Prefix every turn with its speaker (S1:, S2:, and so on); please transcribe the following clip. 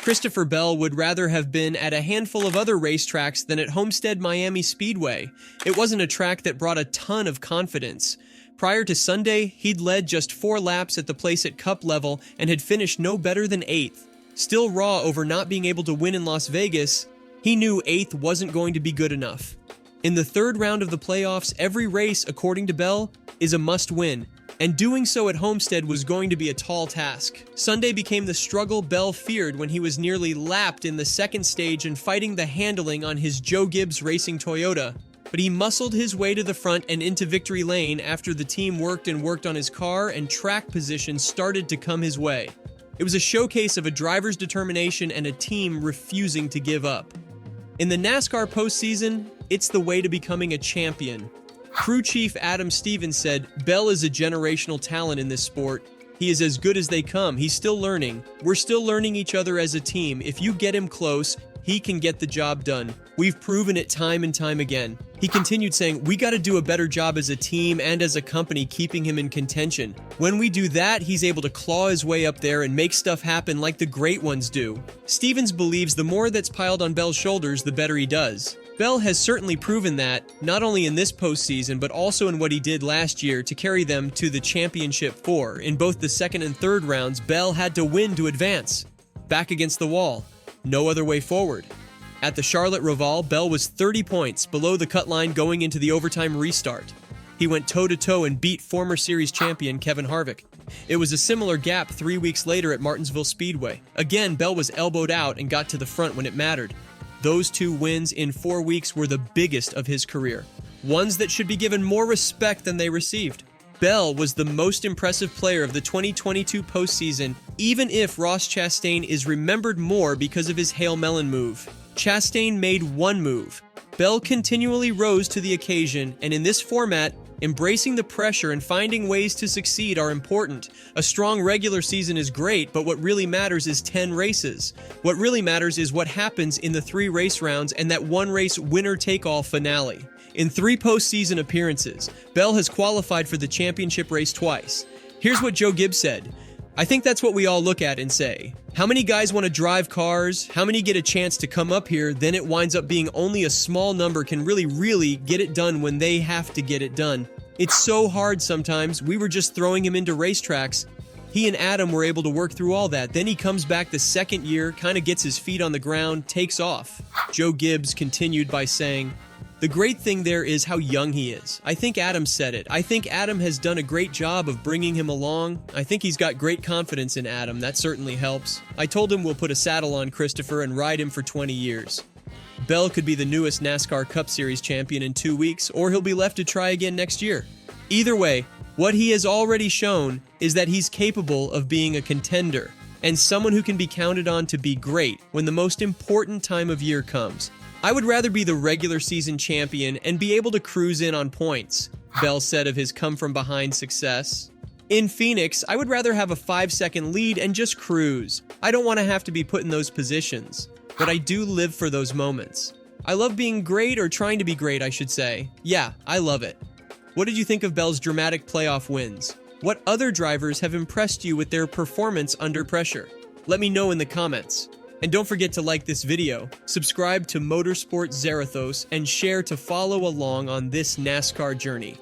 S1: Christopher Bell would rather have been at a handful of other racetracks than at Homestead-Miami Speedway. It wasn't a track that brought a ton of confidence. Prior to Sunday, he'd led just 4 laps at the place at Cup level and had finished no better than 8th. Still raw over not being able to win in Las Vegas, he knew 8th wasn't going to be good enough. In the 3rd round of the playoffs, every race, according to Bell, is a must-win, and doing so at Homestead was going to be a tall task. Sunday became the struggle Bell feared when he was nearly lapped in the 2nd stage and fighting the handling on his Joe Gibbs racing Toyota. But he muscled his way to the front and into victory lane after the team worked on his car and track position started to come his way. It was a showcase of a driver's determination and a team refusing to give up. In the NASCAR postseason, it's the way to becoming a champion. Crew chief Adam Stevens said, "Bell is a generational talent in this sport. He is as good as they come. He's still learning. We're still learning each other as a team. If you get him close, he can get the job done. We've proven it time and time again." He continued saying, "We got to do a better job as a team and as a company keeping him in contention. When we do that, he's able to claw his way up there and make stuff happen like the great ones do." Stevens believes the more that's piled on Bell's shoulders, the better he does. Bell has certainly proven that, not only in this postseason, but also in what he did last year to carry them to the championship 4. In both the 2nd and 3rd rounds, Bell had to win to advance. Back against the wall. No other way forward. At the Charlotte Roval, Bell was 30 points below the cut line going into the overtime restart. He went toe-to-toe and beat former series champion Kevin Harvick. It was a similar gap 3 weeks later at Martinsville Speedway. Again, Bell was elbowed out and got to the front when it mattered. Those 2 wins in 4 weeks were the biggest of his career. Ones that should be given more respect than they received. Bell was the most impressive player of the 2022 postseason, even if Ross Chastain is remembered more because of his Hail Melon move. Chastain made one move. Bell continually rose to the occasion, and in this format, embracing the pressure and finding ways to succeed are important. A strong regular season is great, but what really matters is 10 races. What really matters is what happens in the 3 race rounds and that one race winner-take-all finale. In 3 postseason appearances, Bell has qualified for the championship race twice. Here's what Joe Gibbs said. "I think that's what we all look at and say, how many guys want to drive cars? How many get a chance to come up here? Then it winds up being only a small number can really get it done when they have to get it done. It's so hard sometimes. We were just throwing him into racetracks. He and Adam were able to work through all that. Then he comes back the 2nd year, kind of gets his feet on the ground, takes off." Joe Gibbs continued by saying, "The great thing there is how young he is. I think Adam said it. I think Adam has done a great job of bringing him along. I think he's got great confidence in Adam. That certainly helps. I told him we'll put a saddle on Christopher and ride him for 20 years. Bell could be the newest NASCAR Cup Series champion in 2 weeks, or he'll be left to try again next year. Either way, what he has already shown is that he's capable of being a contender and someone who can be counted on to be great when the most important time of year comes. I would rather be the regular season champion and be able to cruise in on points," Bell said of his come-from-behind success. "In Phoenix, I would rather have a 5-second lead and just cruise. I don't want to have to be put in those positions, but I do live for those moments. I love being great, or trying to be great, I should say. Yeah, I love it." What did you think of Bell's dramatic playoff wins? What other drivers have impressed you with their performance under pressure? Let me know in the comments. And don't forget to like this video, subscribe to Motorsports Zarathos, and share to follow along on this NASCAR journey.